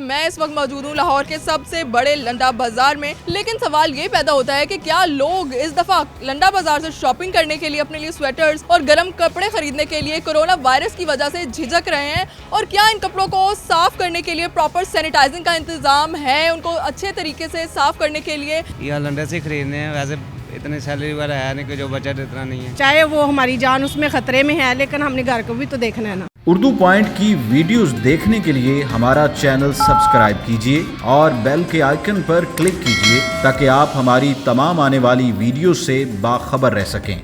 मैं इस वक्त मौजूद हूँ लाहौर के सबसे बड़े लंडा बाजार में। लेकिन सवाल ये पैदा होता है कि क्या लोग इस दफा लंडा बाजार से शॉपिंग करने के लिए अपने लिए स्वेटर्स और गर्म कपड़े खरीदने के लिए कोरोना वायरस की वजह से झिझक रहे हैं, और क्या इन कपड़ों को साफ करने के लिए प्रॉपर सैनिटाइजिंग का इंतजाम है उनको अच्छे तरीके से साफ करने के लिए। या लंडे से खरीदने हैं, वैसे इतनी सैलरी वगैरह है नहीं कि जो बजट इतना नहीं है। चाहे वो हमारी जान उसमें खतरे में है, लेकिन हमने घर को भी तो देखना है ना। उर्दू पॉइंट की वीडियोस देखने के लिए हमारा चैनल सब्सक्राइब कीजिए और बेल के आइकन पर क्लिक कीजिए ताकि आप हमारी तमाम आने वाली वीडियो से बाखबर रह सकें।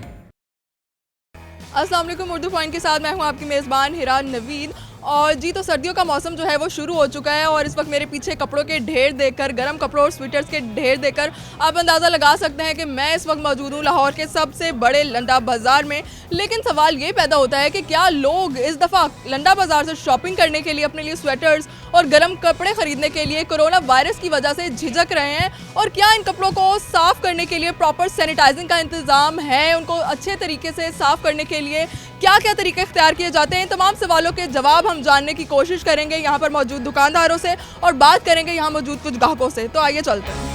अस्सलाम वालेकुम, उर्दू पॉइंट के साथ मैं हूं आपकी मेज़बान हिरा नवीद। और जी, तो सर्दियों का मौसम जो है वो शुरू हो चुका है और इस वक्त मेरे पीछे कपड़ों के ढेर देखकर, गर्म कपड़ों और स्वेटर्स के ढेर देखकर आप अंदाज़ा लगा सकते हैं कि मैं इस वक्त मौजूद हूँ लाहौर के सबसे बड़े लंडा बाज़ार में। लेकिन सवाल ये पैदा होता है कि क्या लोग इस दफ़ा लंडा बाज़ार से शॉपिंग करने के लिए अपने लिए स्वेटर्स और गर्म कपड़े खरीदने के लिए कोरोना वायरस की वजह से झिझक रहे हैं, और क्या इन कपड़ों को साफ करने के लिए प्रॉपर सैनिटाइजिंग का इंतजाम है उनको अच्छे तरीके से साफ करने के लिए क्या क्या तरीके इख्तियार किए जाते हैं। इन तमाम सवालों के जवाब हम जानने की कोशिश करेंगे यहाँ पर मौजूद दुकानदारों से और बात करेंगे यहाँ मौजूद कुछ ग्राहकों से। तो आइए चलते हैं।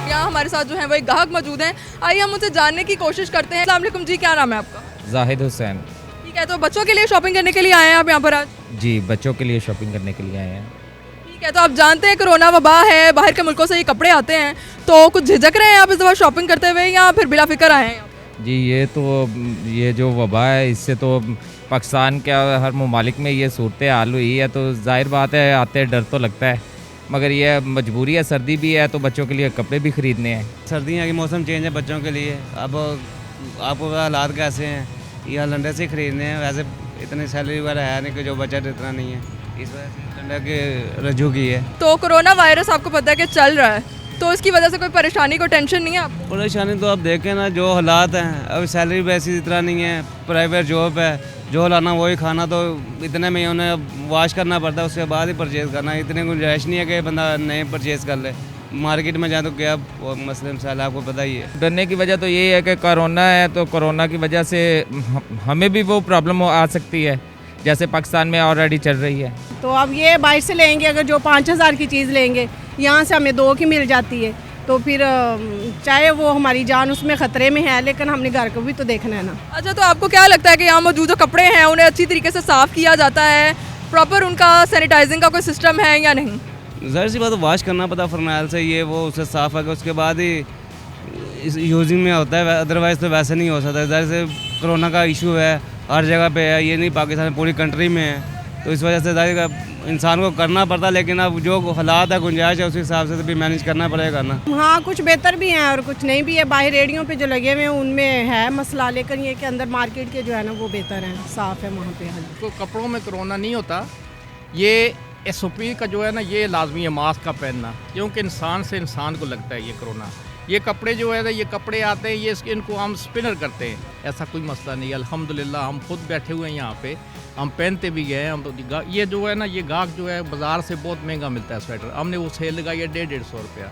यहाँ हमारे साथ जो है वो एक ग्राहक मौजूद हैं, आइए हम उनसे जानने की कोशिश करते हैं। अस्सलाम वालेकुम जी, क्या नाम है आपका? जाहिद हुसैन। ठीक है, तो बच्चों के लिए शॉपिंग करने के लिए आए हैं आप यहाँ पर आज? जी, बच्चों के लिए शॉपिंग करने के लिए आए हैं। ठीक है, तो आप जानते हैं कोरोना वबा है, बाहर के मुल्कों से ये कपड़े आते हैं, तो कुछ झिझक रहे हैं आप इस दफ़ा शॉपिंग करते हुए या फिर बिला फिक्र आए हैं? जी, ये जो वबा है इससे तो पाकिस्तान के हर ममालिक में ये सूरत हाल हुई है, तो जाहिर बात है आते डर तो लगता है, मगर ये मजबूरी है, सर्दी भी है तो बच्चों के लिए कपड़े भी ख़रीदने हैं। सर्दियों की मौसम चेंज है बच्चों के लिए। अब आपको हालात कैसे हैं, या लंडे से खरीदने हैं, वैसे इतनी सैलरी वगैरह है नहीं कि जो बजट इतना नहीं है, इस वजह से लंडा के रजू की है। तो कोरोना वायरस आपको पता है कि चल रहा है, तो इसकी वजह से कोई परेशानी को टेंशन नहीं है आपको? परेशानी तो आप देखें ना, जो हालात हैं, अब सैलरी वैसी इतना नहीं है, प्राइवेट जॉब है, जो लाना वही खाना, तो इतने में उन्हें वॉश करना पड़ता है, उसके बाद ही परचेज़ करना। इतने गुंजाइश नहीं है कि बंदा नए परचेज़ कर ले। मार्केट में जाए तो क्या मसले मसाइल आपको पता ही है। डरने की वजह तो यही है कि कोरोना है, तो कोरोना की वजह से हमें भी वो प्रॉब्लम आ सकती है जैसे पाकिस्तान में ऑलरेडी चल रही है। तो अब ये बाहर से लेंगे, अगर जो 5000 की चीज़ लेंगे यहाँ से हमें 2 की मिल जाती है, तो फिर चाहे वो हमारी जान उसमें खतरे में है, लेकिन हमने घर को भी तो देखना है ना। अच्छा, तो आपको क्या लगता है कि यहाँ मौजूद जो कपड़े हैं उन्हें अच्छी तरीके से साफ़ किया जाता है, प्रॉपर उनका सैनिटाइजिंग का कोई सिस्टम है या नहीं? ज़ाहिर सी बात है, वॉश करना पड़ता फरमाइल से, ये वो उसे साफ़ है उसके बाद ही इस यूजिंग में होता है, अदरवाइज़ तो वैसे नहीं हो सकता। ज़ाहिर से कोरोना का इशू है, हर जगह पे है, ये नहीं पाकिस्तान पूरी कंट्री में है, तो इस वजह से ज़ाहिर इंसान को करना पड़ता, लेकिन अब जो हालात है, गुंजाइश है, उस हिसाब से तो भी मैनेज करना पड़ेगा ना। हाँ, कुछ बेहतर भी हैं और कुछ नहीं भी है। बाहर रेडियो पे जो लगे हुए हैं उनमें है मसला, लेकिन ये कि अंदर मार्केट के जो है ना वो बेहतर हैं, साफ़ है वहाँ पे। तो कपड़ों में कोरोना नहीं होता, ये SOP का जो है ना ये लाजमी है मास्क का पहनना, क्योंकि इंसान से इंसान को लगता है ये कोरोना। ये कपड़े जो है ना, ये कपड़े आते हैं, ये इनको हम स्पिनर करते हैं, ऐसा कोई मसला नहीं है। अल्हम्दुलिल्लाह हम खुद बैठे हुए हैं यहाँ पे, हम पहनते भी गए हैं। हम तो ये जो है ना, ये गाहक जो है बाज़ार से बहुत महंगा मिलता है स्वेटर, हमने वो सेल लगाई है 150-150 रुपया।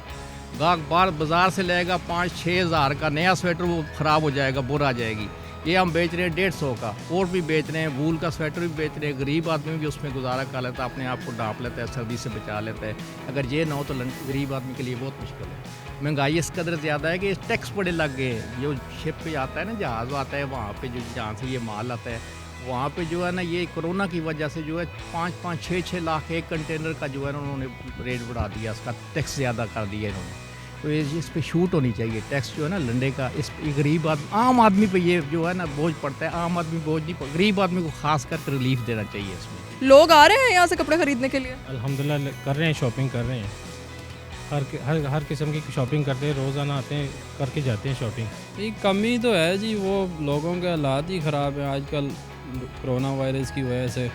गाहक बाहर बाज़ार से लेगा 5-6 हज़ार का नया स्वेटर, वो ख़राब हो जाएगा, बुरा आ जाएगी। ये हम बेच रहे हैं 150 का, और भी बेच रहे हैं, वूल का स्वेटर भी बेच रहे हैं। गरीब आदमी भी उसमें गुजारा कर लेता है, अपने आप को ढाँप लेता है, सर्दी से बचा लेता है। अगर ये ना हो तो गरीब आदमी के लिए बहुत मुश्किल है। महंगाई इस कदर ज़्यादा है कि टैक्स बड़े लग गए हैं। जो शिप पे आता है ना, जहाज़ आता है, वहाँ पे जो जहाँ से ये माल आता है, वहाँ पे जो है ना ये कोरोना की वजह से जो है 5-5, 6-6 लाख एक कंटेनर का जो है ना उन्होंने रेट बढ़ा दिया, उसका टैक्स ज़्यादा कर दिया इन्होंने। तो ये इस पे छूट होनी चाहिए, टैक्स जो है ना लंडे का, इस गरीब आदमी, आम आदमी पे ये जो है ना बोझ पड़ता है। आम आदमी बोझ नहीं, गरीब आदमी को खास कर रिलीफ देना चाहिए इसमें। लोग आ रहे हैं यहाँ से कपड़े खरीदने के लिए? अल्हम्दुलिल्लाह कर रहे हैं, शॉपिंग कर रहे हैं, हर किस्म की शॉपिंग करते हैं, रोज़ाना आते हैं, करके जाते हैं शॉपिंग। एक कमी तो है जी, वो लोगों के हालात ही ख़राब हैं आजकल कोरोना वायरस की वजह से,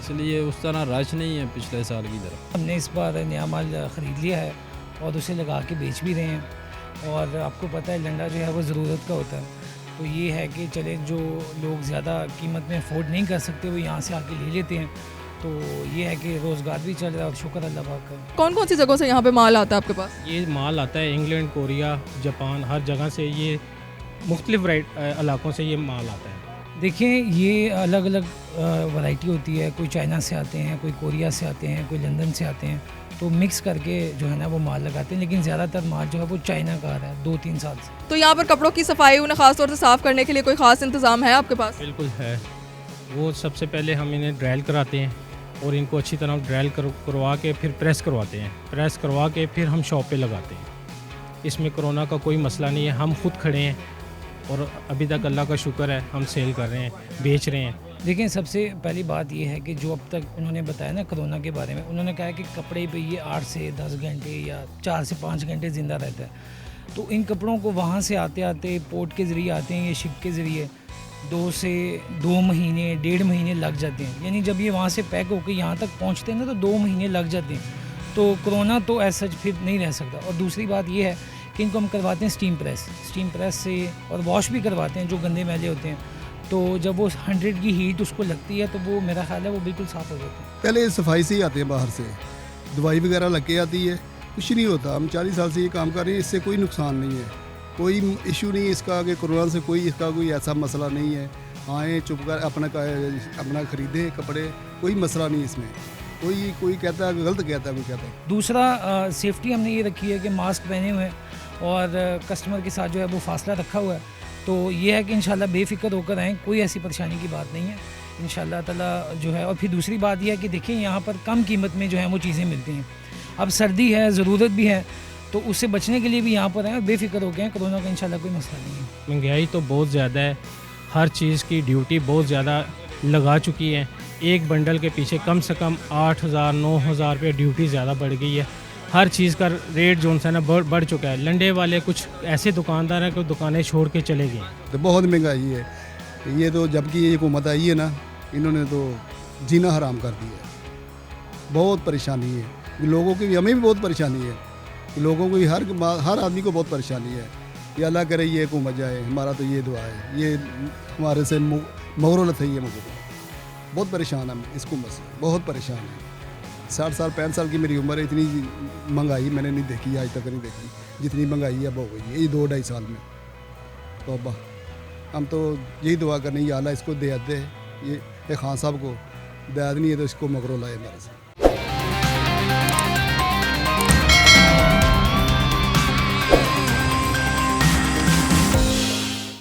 इसलिए उस तरह रश नहीं है पिछले साल की तरह। हमने इस बार नया माल ख़रीद लिया है और उसे लगा के बेच भी रहे हैं, और आपको पता है लंडा जो है वो ज़रूरत का होता है, तो ये है कि चले जो लोग ज़्यादा कीमत में अफोर्ड नहीं कर सकते वो यहाँ से आके ले लेते हैं, तो ये है कि रोज़गार भी चल रहा है और शुक्र अल्लाह पाक का। कौन कौन सी जगहों से यहाँ पे माल आता है आपके पास? ये माल आता है इंग्लैंड, कोरिया, जापान, हर जगह से ये मुख्तलिफ इलाकों से ये माल आता है। देखिए ये अलग अलग वैरायटी होती है, कोई चाइना से आते हैं, कोई कोरिया से आते हैं, कोई लंदन से आते हैं, तो मिक्स करके जो है ना वो माल लगाते हैं, लेकिन ज़्यादातर माल जो है वो चाइना का आ रहा है 2-3 साल से। तो यहाँ पर कपड़ों की सफाई, उन्हें खास तौर से साफ़ करने के लिए कोई ख़ास इंतज़ाम है आपके पास? बिल्कुल है। वो सबसे पहले हम इन्हें ड्रायल कराते हैं और इनको अच्छी तरह ड्रायल करवा के फिर प्रेस करवाते हैं। प्रेस करवा के फिर हम शॉप पे लगाते हैं। इसमें कोरोना का कोई मसला नहीं है, हम खुद खड़े हैं और अभी तक अल्लाह का शुक्र है हम सेल कर रहे हैं, बेच रहे हैं। देखिए सबसे पहली बात ये है कि जो अब तक उन्होंने बताया ना कोरोना के बारे में, उन्होंने कहा कि कपड़े पे ये 8 से 10 घंटे या 4 से 5 घंटे ज़िंदा रहता है। तो इन कपड़ों को वहाँ से आते आते पोर्ट के ज़रिए आते हैं, ये शिप के ज़रिए 2 से 2 महीने 1.5 महीने लग जाते हैं। यानी जब ये वहाँ से पैक होकर यहाँ तक पहुँचते हैं ना तो 2 महीने लग जाते हैं। तो कोरोना तो ऐसा फिर नहीं रह सकता। और दूसरी बात ये है कि इनको हम करवाते हैं स्टीम प्रेस से, और वॉश भी करवाते हैं जो गंदे मैले होते हैं। तो जब वो 100 की हीट उसको लगती है तो वो मेरा ख्याल है वो बिल्कुल साफ़ हो जाते हैं। पहले सफाई से ही आते हैं बाहर से, दवाई वगैरह लग के आती है, कुछ नहीं होता। हम 40 साल से ये काम कर रहे हैं, इससे कोई नुकसान नहीं है, कोई इशू नहीं है इसका कि कोरोना से कोई इसका कोई ऐसा मसला नहीं है। आएँ चुप कर अपना ख़रीदें कपड़े, कोई मसला नहीं इसमें। कोई कहता है गलत कहता है, कोई कहता है। दूसरा सेफ्टी हमने ये रखी है कि मास्क पहने हुए हैं और कस्टमर के साथ जो है वो फासला रखा हुआ है। तो ये है कि इंशाल्लाह बेफिक्र होकर आएँ, कोई ऐसी परेशानी की बात नहीं है इंशाल्लाह ताला जो है। और फिर दूसरी बात यह है कि देखिए यहाँ पर कम कीमत में जो है वो चीज़ें मिलती हैं। अब सर्दी है, ज़रूरत भी है, तो उससे बचने के लिए भी यहाँ पर आएँ और बेफिक्र हो गए हैं। कोरोना का इंशाल्लाह कोई मसला नहीं है। महंगाई तो बहुत ज़्यादा है, हर चीज़ की ड्यूटी बहुत ज़्यादा लगा चुकी है। एक बंडल के पीछे कम से कम 8,000-9,000 रुपये ड्यूटी ज़्यादा बढ़ गई है। हर चीज़ का रेट जो है ना बढ़ चुका है। लंडे वाले कुछ ऐसे दुकानदार हैं कि दुकानें छोड़ के चले गए। तो बहुत महंगाई है ये तो, जबकि ये हुकूमत आई है ना, इन्होंने तो जीना हराम कर दिया है। बहुत परेशानी है लोगों की, हमें भी बहुत परेशानी है, लोगों को भी, हर आदमी को बहुत परेशानी है। ये अल्लाह करे ये हुकूमत जाए, हमारा तो ये दुआ है। ये हमारे से मगरूलत है, ये मुझे बहुत परेशान है इस हुकूमत से, बहुत परेशान है। 60 साल 65 साल की मेरी उम्र है, इतनी महंगाई मैंने नहीं देखी, आज तक नहीं देखी जितनी महंगाई अब हो गई है ये 2-2.5 साल में। तो अब्बा हम तो यही दुआ करने, या अल्लाह इसको दे दे, ये खान साहब को दयाद नहीं है तो इसको मगरो लाए हमारे से।